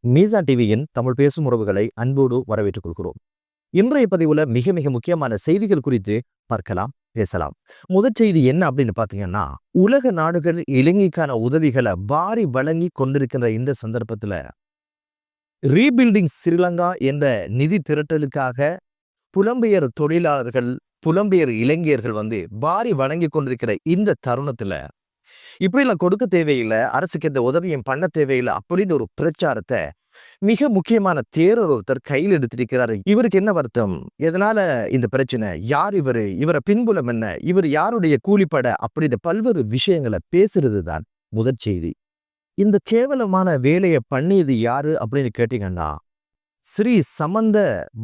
மீசா டிவியின் தமிழ் பேசும் உறவுகளை அன்போடு வரவேற்றுக் கொள்கிறோம். இன்றைய பதிவுல மிக மிக முக்கியமான செய்திகள் குறித்து பார்க்கலாம், பேசலாம். முதற் செய்தி என்ன அப்படின்னு பாத்தீங்கன்னா, உலக நாடுகள் இலங்கைக்கான உதவிகளை வாரி வழங்கி கொண்டிருக்கின்ற இந்த சந்தர்ப்பத்துல ரீபில்டிங் ஸ்ரீலங்கா என்ற நிதி திரட்டலுக்காக புலம்பெயர் தொழிலாளர்கள், புலம்பெயர் இளைஞர்கள் வாரி வழங்கி கொண்டிருக்கிற இந்த தருணத்துல இப்படிலாம் கொடுக்க தேவையில்லை, அரசுக்கு எந்த உதவியும் பண்ண தேவையில்லை அப்படின்னு ஒரு பிரச்சாரத்தை மிக முக்கியமான தேரர் ஒருத்தர் கையில் எடுத்திருக்கிறாரு. இவருக்கு என்ன வருத்தம், எதனால இந்த பிரச்சனை, யார் இவரு, இவரை பின்புலம் என்ன, இவர் யாருடைய கூலிப்பட அப்படின்னு பல்வேறு விஷயங்களை பேசுறது தான் முதற் செய்தி. இந்த கேவலமான வேலையை பண்ணியது யாரு அப்படின்னு கேட்டீங்கன்னா, ஸ்ரீ சம்பந்த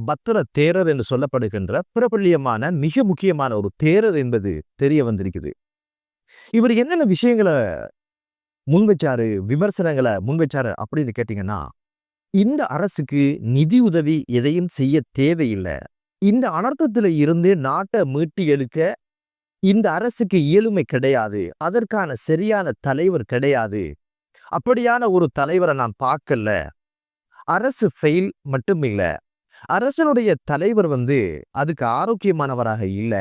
பத்திர தேரர் என்று சொல்லப்படுகின்ற பிரபல்யமான மிக முக்கியமான ஒரு தேரர் என்பது தெரிய வந்திருக்குது. இவர் என்னென்ன விஷயங்களை முன்வச்சாரு, விமர்சனங்களை முன்வச்சாரு அப்படின்னு கேட்டீங்கன்னா, இந்த அரசுக்கு நிதி உதவி எதையும் செய்ய தேவையில்லை, இந்த அனர்த்தத்துல இருந்து நாட்டை மீட்டு எடுக்க இந்த அரசுக்கு இயலுமை கிடையாது, அதற்கான சரியான தலைவர் கிடையாது, அப்படியான ஒரு தலைவரை நான் பார்க்கல, அரசு ஃபெயில் மட்டும் இல்ல, அரசனுடைய தலைவர் அதுக்கு ஆரோக்கியமானவராக இல்ல,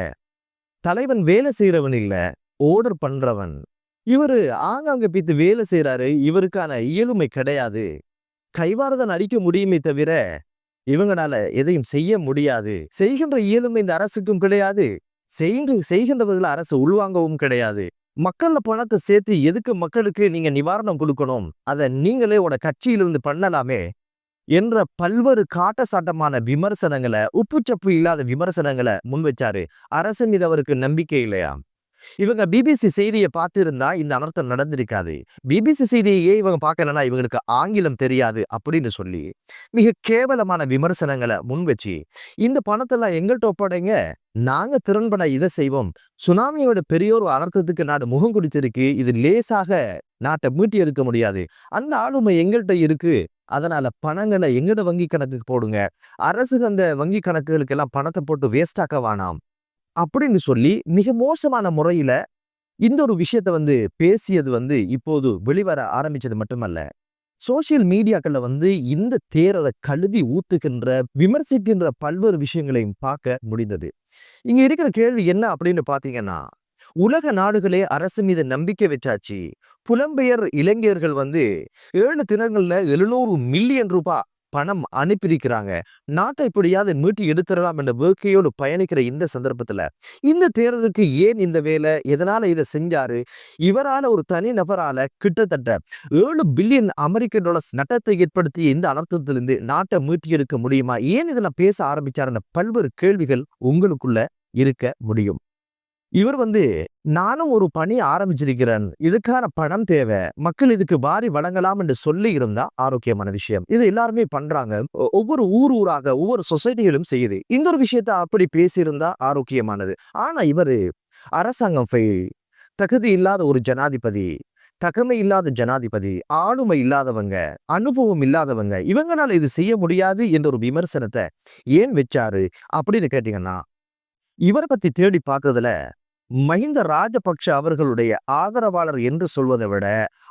தலைவன் வேலை செய்யறவன் இல்ல, ஓர்டர் பண்றவன், இவரு ஆங்காங்க பித்து வேலை செய்யறாரு, இவருக்கான இயலுமை கிடையாது, கைவாரதான் அடிக்க முடியுமே தவிர இவங்களால எதையும் செய்ய முடியாது, செய்கின்ற இயலுமை இந்த அரசுக்கும் கிடையாது, செய்கின்றவர்கள் அரசு உள்வாங்கவும் கிடையாது, மக்கள்ல பணத்தை சேர்த்து எதுக்கு மக்களுக்கு நீங்க நிவாரணம் கொடுக்கணும், அதை நீங்களே உட கட்சியிலிருந்து பண்ணலாமே என்ற பல்வேறு காட்டசாட்டமான விமர்சனங்களை, உப்புச்சப்பு இல்லாத விமர்சனங்களை முன்வச்சாரு. அரசு மீது அவருக்கு நம்பிக்கை இல்லையா? இவங்க பிபிசி செய்தியை பார்த்திருந்தா இந்த அனர்த்தம் நடந்திருக்காது, பிபிசி செய்தியே இவங்க பார்க்கலன்னா இவங்களுக்கு ஆங்கிலம் தெரியாது அப்படின்னு சொல்லி மிக கேவலமான விமர்சனங்களை முன்வச்சு, இந்த பணத்தெல்லாம் எங்கள்கிட்ட ஒப்படைங்க, நாங்க திறன்பட இதை செய்வோம், சுனாமியோட பெரியோர் அனர்த்தத்துக்கு நாடு முகம் குடிச்சிருக்கு, இது லேசாக நாட்டை மீட்டி எடுக்க முடியாது, அந்த ஆளுமை எங்கள்கிட்ட இருக்கு, அதனால பணங்களை எங்கட வங்கி கணக்குக்கு போடுங்க, அரசு அந்த வங்கி கணக்குகளுக்கு எல்லாம் பணத்தை போட்டு வேஸ்டாக்க வேணாம் அப்படின்னு சொல்லி மிக மோசமான முறையில இந்த ஒரு விஷயத்த பேசியது இப்போது வெளிவர ஆரம்பிச்சது மட்டுமல்ல, சோசியல் மீடியாக்கள்ல இந்த தேரரை கழுவி ஊத்துகின்ற, விமர்சிக்கின்ற பல்வேறு விஷயங்களையும் பார்க்க முடிந்தது. இங்க இருக்கிற கேள்வி என்ன அப்படின்னு பாத்தீங்கன்னா, உலக நாடுகளே அரசு மீது நம்பிக்கை வச்சாச்சு, புலம்பெயர் இளைஞர்கள் 7 தினங்கள்ல 700 மில்லியன் ரூபாய் பணம் அனுப்பியிருக்கிறாங்க, நாட்டை இப்படியாவது மீட்டி எடுத்துடலாம் என்ற வேட்கையோடு பயணிக்கிற இந்த சந்தர்ப்பத்துல இந்த தேர்தலுக்கு ஏன் இந்த வேலை, எதனால இதை செஞ்சாரு, இவரால ஒரு தனி நபரால கிட்டத்தட்ட 7 பில்லியன் அமெரிக்க டாலர்ஸ் நட்டத்தை ஏற்படுத்திய இந்த அனர்த்தத்திலிருந்து நாட்டை மீட்டி எடுக்க முடியுமா, ஏன் இதெல்லாம் பேச ஆரம்பிச்சாருன்ற பல்வேறு கேள்விகள் உங்களுக்குள்ள இருக்க முடியும். இவர் நானும் ஒரு பணி ஆரம்பிச்சிருக்கிறேன், இதுக்கான பணம் தேவை, மக்கள் இதுக்கு வாரி வழங்கலாம் என்று சொல்லி இருந்தா ஆரோக்கியமான விஷயம், இது எல்லாருமே பண்றாங்க, ஒவ்வொரு ஊராக ஒவ்வொரு சொசைட்டிகளும் செய்யுது, இந்த ஒரு விஷயத்த அப்படி பேசியிருந்தா ஆரோக்கியமானது. ஆனா இவரு அரசாங்கம் தகுதி இல்லாத ஒரு ஜனாதிபதி, தகமை இல்லாத ஜனாதிபதி, ஆளுமை இல்லாதவங்க, அனுபவம் இல்லாதவங்க, இவங்களால இது செய்ய முடியாது என்ற ஒரு விமர்சனத்தை ஏன் வச்சாரு அப்படின்னு கேட்டீங்கன்னா, இவரை பத்தி தேடி பார்க்கறதுல மஹிந்த ராஜபக்ஷ அவர்களுடைய ஆதரவாளர் என்று சொல்வதை விட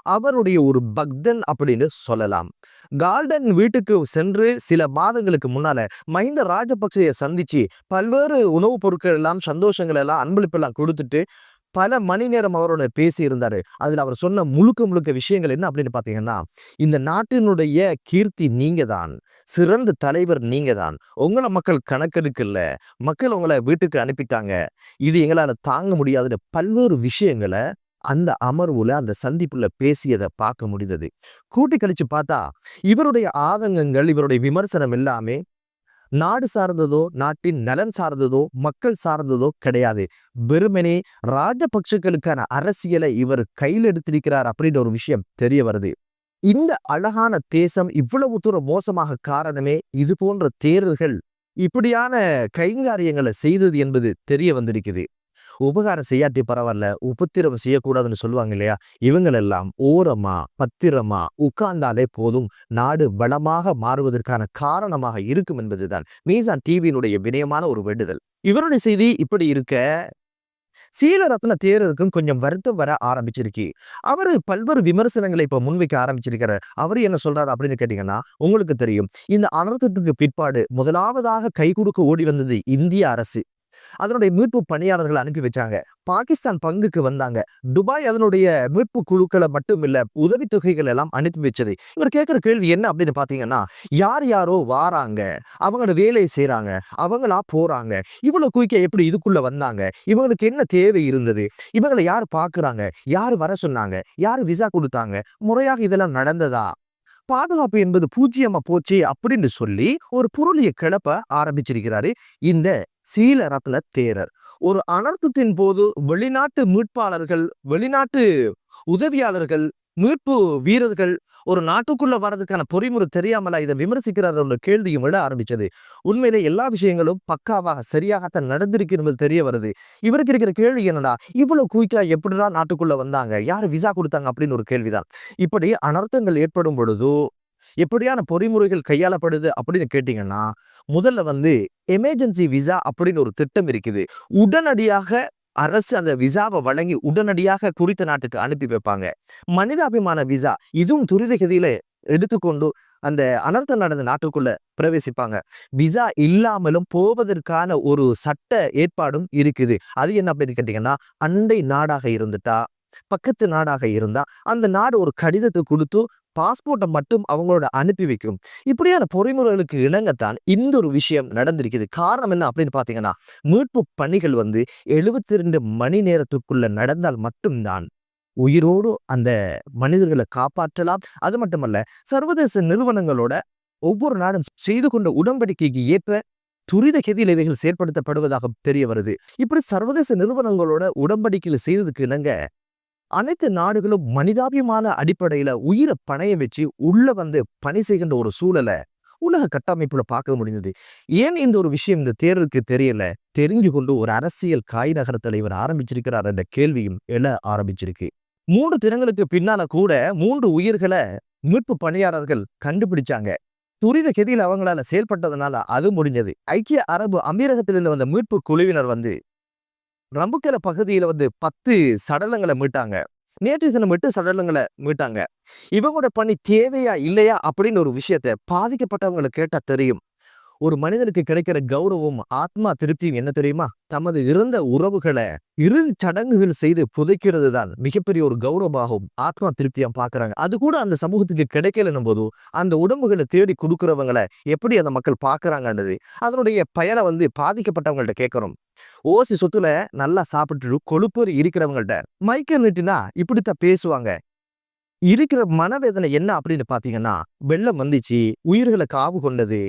அவருடைய ஒரு பக்தன் அப்படின்னு சொல்லலாம். கால்டன் வீட்டுக்கு சென்று சில மாதங்களுக்கு முன்னால மஹிந்த ராஜபக்சையை சந்திச்சு பல்வேறு உணவுப் பொருட்கள் எல்லாம், சந்தோஷங்கள் எல்லாம், அன்பளிப்பு எல்லாம் கொடுத்துட்டு பல மணி நேரம் அவரோட பேசி இருந்தாரு. அதுல அவர் சொன்ன முழுக்க விஷயங்கள் என்ன அப்படின்னு பாத்தீங்கன்னா, இந்த நாட்டினுடைய கீர்த்தி நீங்க தான், சிறந்த தலைவர் நீங்க தான், உங்களை மக்கள் கணக்கெடுக்கல, மக்கள் உங்களை வீட்டுக்கு அனுப்பிட்டாங்க, இது எங்களால தாங்க முடியாதுன்னு பல்வேறு விஷயங்களை அந்த அமர்வுல, அந்த சந்திப்புல பேசியதை பார்க்க முடிந்தது. கூட்டி கழிச்சு பார்த்தா இவருடைய ஆதங்கங்கள், இவருடைய விமர்சனம் எல்லாமே நாடு சார்ந்ததோ, நாட்டின் நலன் சார்ந்ததோ, மக்கள் சார்ந்ததோ கிடையாது, வெறுமனே ராஜபக்ஷர்களுக்கான அரசியலை இவர் கையில் எடுத்திருக்கிறார் அப்படின்ற ஒரு விஷயம் தெரிய வருது. இந்த அழகான தேசம் இவ்வளவு தூரம் மோசமாக காரணமே இது போன்ற தேரர்கள் இப்படியான கைங்காரியங்களை செய்தது என்பது தெரிய வந்திருக்குது. உபகாரம் செய்யாட்டி பரவாயில்ல, உபத்திரம் செய்யக்கூடாதுன்னு சொல்லுவாங்க இல்லையா, இவங்களெல்லாம் ஓரமா பத்திரமா உட்கார்ந்தாலே போதும், நாடு வளமாக மாறுவதற்கான காரணமாக இருக்கும் என்பதுதான் மீசான் டிவியினுடைய வினயமான ஒரு வேண்டுதல். இவருடைய செய்தி இப்படி இருக்க, சீலரத்ன தேரருக்கும் கொஞ்சம் வருத்தம் வர ஆரம்பிச்சிருக்கு. அவரு பல்வேறு விமர்சனங்களை இப்ப முன்வைக்க ஆரம்பிச்சிருக்கிறார். அவரு என்ன சொல்றாரு அப்படின்னு கேட்டீங்கன்னா, உங்களுக்கு தெரியும். இந்த அனர்த்தத்துக்கு பிற்பாடு முதலாவதாக கை கொடுக்க ஓடி வந்தது இந்திய அரசு. அதனுடைய மீட்பு பணியாளர்களை அனுப்பி வச்சாங்க. பாகிஸ்தான் பங்குக்கு வந்தாங்க. துபாய் அதனுடைய மீட்பு குழுக்களை மட்டும் இல்ல, உதவித்தொகைகள் எல்லாம் அனுப்பி வச்சது. இவர் கேட்கிற கேள்வி என்ன அப்படின்னு பாத்தீங்கன்னா, யார் யாரோ வாராங்க, அவங்களோட வேலையை செய்யறாங்க, அவங்களா போறாங்க, இவ்வளவு குயிக்க எப்படி இதுக்குள்ள வந்தாங்க, இவங்களுக்கு என்ன தேவை இருந்தது, இவங்களை யார் பாக்குறாங்க, யார் வர சொன்னாங்க, யார் விசா கொடுத்தாங்க, முறையாக இதெல்லாம் நடந்ததா, பாதுகாப்பு என்பது பூஜ்ஜியமா போச்சு அப்படின்னு சொல்லி ஒரு பொருளிய கிளப்ப ஆரம்பிச்சிருக்கிறாரு இந்த சீலரத்ன தேரர். ஒரு அனர்த்தத்தின் போது வெளிநாட்டு மீட்பாளர்கள், வெளிநாட்டு உதவியாளர்கள், மீட்பு வீரர்கள் ஒரு நாட்டுக்குள்ள வர்றதுக்கான பொறிமுறை தெரியாமல இதை விமர்சிக்கிறார் கேள்வியும் விட ஆரம்பிச்சது. உண்மையிலே எல்லா விஷயங்களும் பக்காவாக சரியாகத்தான் நடந்திருக்கிறது தெரிய வருது. இவருக்கு இருக்கிற கேள்வி என்னடா, இவ்வளவு குயிக்கா எப்படிதான் நாட்டுக்குள்ள வந்தாங்க, யாரு விசா கொடுத்தாங்க அப்படின்னு ஒரு கேள்விதான். இப்படி அனர்த்தங்கள் ஏற்படும் பொழுதோ எப்படியான பொறிமுறைகள் கையாளப்படுது அப்படின்னு கேட்டீங்கன்னா, முதல்ல எமர்ஜென்சி விசா அப்படின்னு ஒரு திட்டம் இருக்குது. உடனடியாக அரசு அந்த விசாவை வழங்கி உடனடியாக குறித்த நாட்டுக்கு அனுப்பி வைப்பாங்க. மனிதாபிமான விசா இதுவும் துரித கதியில எடுத்துக்கொண்டு அந்த அனர்த்தம் நடந்த நாட்டுக்குள்ள பிரவேசிப்பாங்க. விசா இல்லாமலும் போவதற்கான ஒரு சட்ட ஏற்பாடும் இருக்குது. அது என்ன அப்படின்னு கேட்டீங்கன்னா, அண்டை நாடாக இருந்துட்டா, பக்கத்து நாடாக இருந்தா அந்த நாடு ஒரு கடிதத்தை கொடுத்து பாஸ்போர்ட்டை மட்டும் அவங்களோட அனுப்பி வைக்கும். இப்படியான பொறிமுறைகளுக்கு இணங்கத்தான் இந்த ஒரு விஷயம் நடந்திருக்குது. காரணம் என்ன அப்படின்னு பாத்தீங்கன்னா, மீட்பு பணிகள் 72 மணி நேரத்துக்குள்ள நடந்தால் மட்டும்தான் உயிரோடு அந்த மனிதர்களை காப்பாற்றலாம். அது மட்டுமல்ல, சர்வதேச நிறுவனங்களோட ஒவ்வொரு நாடும் செய்து கொண்ட உடன்படிக்கைக்கு ஏற்ப துரித கதியில் இவைகள் செயற்படுத்தப்படுவதாக தெரிய வருது. இப்படி சர்வதேச நிறுவனங்களோட உடன்படிக்கையில் செய்ததுக்கு இணங்க அனைத்து நாடுகளும் மனிதாபிமான அடிப்படையில உயிரை பணைய வச்சு உள்ள பணி செய்கின்ற ஒரு சூழலை உலக கட்டமைப்புல பார்க்க முடிந்தது. ஏன் இந்த ஒரு விஷயம் இந்த தேர்தலுக்கு தெரியல, தெரிஞ்சு கொண்டு ஒரு அரசியல் காய் நகரத்தில் இவர் ஆரம்பிச்சிருக்கிறார் என்ற கேள்வியும் எழ ஆரம்பிச்சிருக்கு. 3 தினங்களுக்கு பின்னால கூட 3 உயிர்களை மீட்பு பணியாளர்கள் கண்டுபிடிச்சாங்க. துரித கதியில் அவங்களால செயல்பட்டதுனால அது முடிஞ்சது. ஐக்கிய அரபு அமீரகத்திலிருந்து வந்த மீட்பு குழுவினர் ரம்புக்கல பகுதியில 10 சடலங்களை மீட்டாங்க. நேற்று தினம் 8 சடலங்களை மீட்டாங்க. இவங்களோட பணி தேவையா இல்லையா அப்படின்னு ஒரு விஷயத்த பாதிக்கப்பட்டவங்களை கேட்டா தெரியும். ஒரு மனிதனுக்கு கிடைக்கிற கௌரவம், ஆத்மா திருப்தியும் என்ன தெரியுமா? தமது இறந்த உறவுகளை இறுதி சடங்குகள் செய்து புதைக்கிறது தான் மிகப்பெரிய ஒரு கௌரவமாகவும் ஆத்மா திருப்தியா பாக்குறாங்க. அது கூட அந்த சமூகத்துக்கு கிடைக்கலன்னும் போது அந்த உடம்புகளை தேடி கொடுக்கறவங்களை எப்படி அந்த மக்கள் பாக்குறாங்கன்றது அதனுடைய பயனை பாதிக்கப்பட்டவங்கள்ட்ட கேட்கணும். ஓசி சொத்துல நல்லா சாப்பிட்டு கொழுப்பு இருக்கிறவங்கள்ட்ட மைக்கேல் நீட்டினா இப்படித்தான் பேசுவாங்க. இருக்கிற மனவேதனை என்ன அப்படின்னு பாத்தீங்கன்னா, வெள்ளம் வந்துச்சு, உயிர்களை காவு கொண்டது,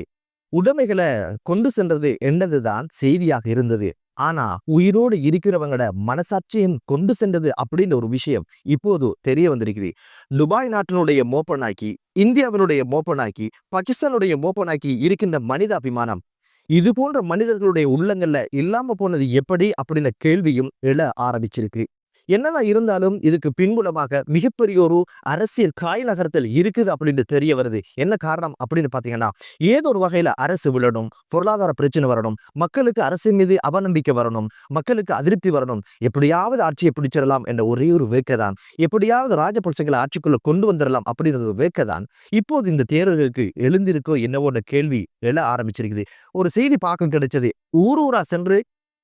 உடைமைகளை கொண்டு சென்றது என்றதுதான் செய்தியாக இருந்தது. ஆனா உயிரோடு இருக்கிறவங்களோட மனசாட்சியம் கொண்டு சென்றது அப்படின்னு ஒரு விஷயம் இப்போது தெரிய வந்திருக்குது. துபாய் நாட்டினுடைய மோப்பனாக்கி, இந்தியாவினுடைய மோப்பனாக்கி, பாகிஸ்தானுடைய மோப்பனாக்கி இருக்கின்ற மனிதாபிமானம் இது போன்ற மனிதர்களுடைய உள்ளங்கள்ல இல்லாம போனது எப்படி அப்படின்ற கேள்வியும் எழ ஆரம்பிச்சிருக்கு. என்னதான் இருந்தாலும் இதுக்கு பின்புலமாக மிகப்பெரிய ஒரு அரசியல் காய் நகரத்தில் இருக்குது அப்படின்னு தெரிய வருது. என்ன காரணம் அப்படின்னு பாத்தீங்கன்னா, ஏதோ ஒரு வகையில அரசு விழணும், பொருளாதார பிரச்சனை வரணும், மக்களுக்கு அரசு மீது அவநம்பிக்கை வரணும், மக்களுக்கு அதிருப்தி வரணும், எப்படியாவது ஆட்சியை பிடிச்சிடலாம் என்ற ஒரே ஒரு வேட்கைதான், எப்படியாவது ராஜபக்சங்களை ஆட்சிக்குள்ள கொண்டு வந்துடலாம் அப்படின்றது ஒரு வேட்கைதான் இப்போது இந்த தேர்தலுக்கு எழுந்திருக்கோ என்னவோட கேள்வி எழ ஆரம்பிச்சிருக்குது. ஒரு செய்தி பார்க்க கிடைச்சது. ஊரூரா சென்று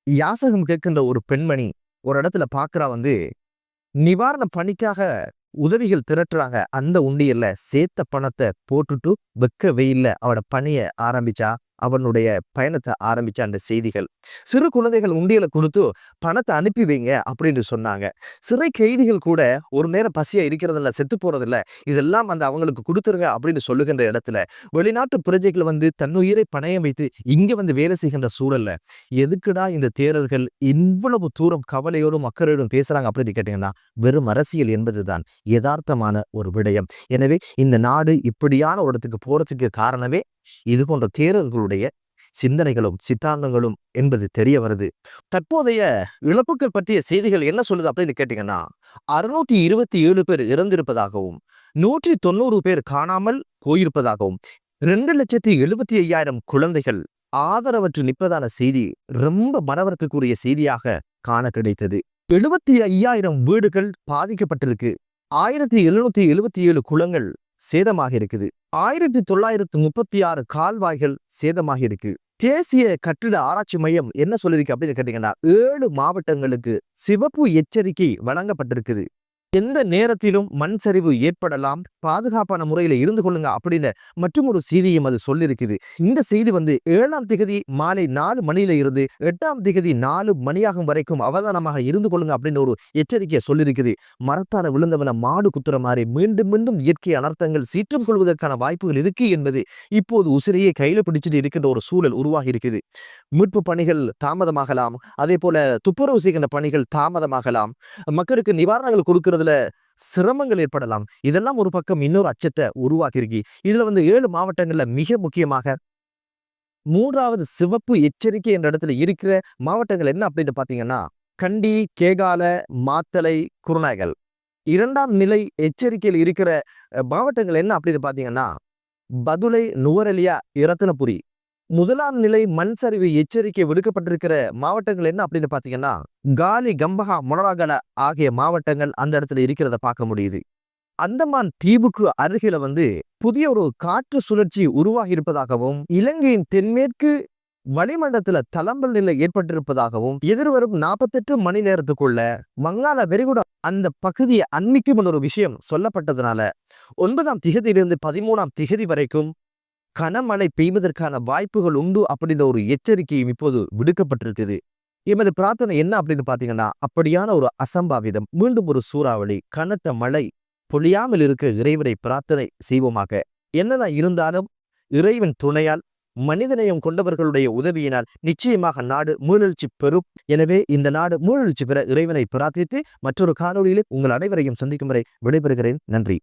யாசகம் கேட்கின்ற ஒரு பெண்மணி ஒரு இடத்துல பாக்குறா, நிவாரண பணிக்காக உதவிகள் திரட்டுறாங்க. அந்த உண்டியல்ல சேர்த்த பணத்தை போட்டுட்டு வெக்க வெயில்ல அவட பணிய ஆரம்பிச்சா, அவனுடைய பயணத்தை ஆரம்பிச்ச அந்த செய்திகள். சிறு குழந்தைகள் உண்டியலை கொடுத்து பணத்தை அனுப்பி வைங்க அப்படின்னு சொன்னாங்க. சிறை கைதிகள் கூட ஒரு நேரம் பசியா இருக்கிறதில்ல, செத்து போறதில்ல, இதெல்லாம் அவங்களுக்கு கொடுத்துருங்க அப்படின்னு சொல்லுகின்ற இடத்துல வெளிநாட்டு பிரஜைகள் தன்னுயிரை பணையம் வைத்து இங்க வேலை செய்கின்ற சூழல்ல எதுக்குடா இந்த தேரர்கள் இவ்வளவு தூரம் கவலையோடும் அக்கறையோடும் பேசுறாங்க அப்படின்னு கேட்டீங்கன்னா, வெறும் அரசியல் என்பதுதான் யதார்த்தமான ஒரு விடயம். எனவே இந்த நாடு இப்படியான ஒரு இடத்துக்கு போறதுக்கு காரணமே இது போன்ற தேரர்களுடைய சிந்தனைகளும் சித்தாந்தங்களும் என்பது தெரிய வருது. தற்போதைய இழப்புகள் பற்றிய செய்திகள் என்ன சொல்லுது அப்படின்னு கேட்டீங்கன்னா, 627 பேர் இறந்திருப்பதாகவும் 190 பேர் காணாமல் போயிருப்பதாகவும் 2,75,000 குழந்தைகள் ஆதரவற்று நிற்பதான செய்தி ரொம்ப மனவரத்துக்குரிய செய்தியாக காண கிடைத்தது. 75,000 வீடுகள் பாதிக்கப்பட்டிருக்கு. 1777 குளங்கள் சேதமாக இருக்குது. 1936 கால்வாய்கள் சேதமாக இருக்கு. தேசிய கட்டிட ஆராய்ச்சி மையம் என்ன சொல்லிருக்கு அப்படின்னு கேட்டீங்கன்னா 7 மாவட்டங்களுக்கு சிவப்பு எச்சரிக்கை வழங்கப்பட்டிருக்குது. எந்த நேரத்திலும் மண் சரிவு ஏற்படலாம், பாதுகாப்பான முறையில் இருந்து கொள்ளுங்க அப்படின்னு மற்றும் ஒரு செய்தியும் அது சொல்லியிருக்குது. இந்த செய்தி 7ஆம் திகதி மாலை 4 மணியில இருந்து 8ஆம் திகதி 4 மணியாகும் வரைக்கும் அவதானமாக இருந்து கொள்ளுங்க அப்படின்னு ஒரு எச்சரிக்கையை சொல்லியிருக்குது. மரத்தான விழுந்தவன மாடு குத்துற மாதிரி மீண்டும் மீண்டும் இயற்கை அனர்த்தங்கள் சீற்றம் கொள்வதற்கான வாய்ப்புகள் இருக்கு என்பது இப்போது உசிரையை கையில பிடிச்சிட்டு இருக்கின்ற ஒரு சூழல் உருவாகி இருக்குது. மீட்பு பணிகள் தாமதமாகலாம், அதே போல துப்புரவு செய்கின்ற பணிகள் தாமதமாகலாம், மக்களுக்கு நிவாரணங்கள் கொடுக்கிறது சிரமங்கள் ஏற்படலாம். இதெல்லாம் ஒரு பக்கம் இன்னொரு அச்சத்தை உருவாக்கியிருக்கு. இதுல 7 மாவட்டங்கள்ல மிக முக்கியமாக 3வது சிவப்பு எச்சரிக்கை என்ற இடத்துல இருக்கிற மாவட்டங்கள் என்ன அப்படின்னு பாத்தீங்கன்னா கண்டி, கேகால, மாத்தளை, குருநாகல். 2ஆம் நிலை எச்சரிக்கையில் இருக்கிற மாவட்டங்கள் என்ன அப்படின்னு பாத்தீங்கன்னா பதுளை, நுவரெலியா, இரத்தினபுரி. 1ஆம் நிலை மண் சரிவு எச்சரிக்கை விடுக்கப்பட்டிருக்கிற மாவட்டங்கள் என்ன அப்படின்னு பாத்தீங்கன்னா காலி, கம்பஹா, மொனராகல ஆகிய மாவட்டங்கள் அந்த இடத்துல இருக்கிறத பார்க்க முடியுது. அந்தமான் தீவுக்கு அருகில புதிய ஒரு காற்று சுழற்சி உருவாகி இருப்பதாகவும், இலங்கையின் தென்மேற்கு வளிமண்டலத்துல தளம்பல் நிலை ஏற்பட்டிருப்பதாகவும், எதிர்வரும் 48 மணி நேரத்துக்குள்ள வங்காள விரிகுடா அந்த பகுதியை அண்மிக்கும் ஒரு விஷயம் சொல்லப்பட்டதுனால 9ஆம் திகதியிலிருந்து 13ஆம் திகதி வரைக்கும் கனமழை பெய்வதற்கான வாய்ப்புகள் உண்டு அப்படின்ற ஒரு எச்சரிக்கையும் இப்போது விடுக்கப்பட்டிருக்குது. எமது பிரார்த்தனை என்ன அப்படின்னு பாத்தீங்கன்னா அப்படியான ஒரு அசம்பாவிதம், மீண்டும் ஒரு சூறாவளி, கனத்த மழை பொழியாமல் இருக்க இறைவனை பிரார்த்தனை செய்வோமாக. என்னதான் இருந்தாலும் இறைவன் துணையால், மனிதநேயம் கொண்டவர்களுடைய உதவியினால் நிச்சயமாக நாடு மீளெழுச்சி பெறும். எனவே இந்த நாடு மீளெழுச்சி பெற இறைவனை பிரார்த்தித்து மற்றொரு காணொளியில் உங்கள் அனைவரையும் சந்திக்கும் வரை விடைபெறுகிறேன். நன்றி.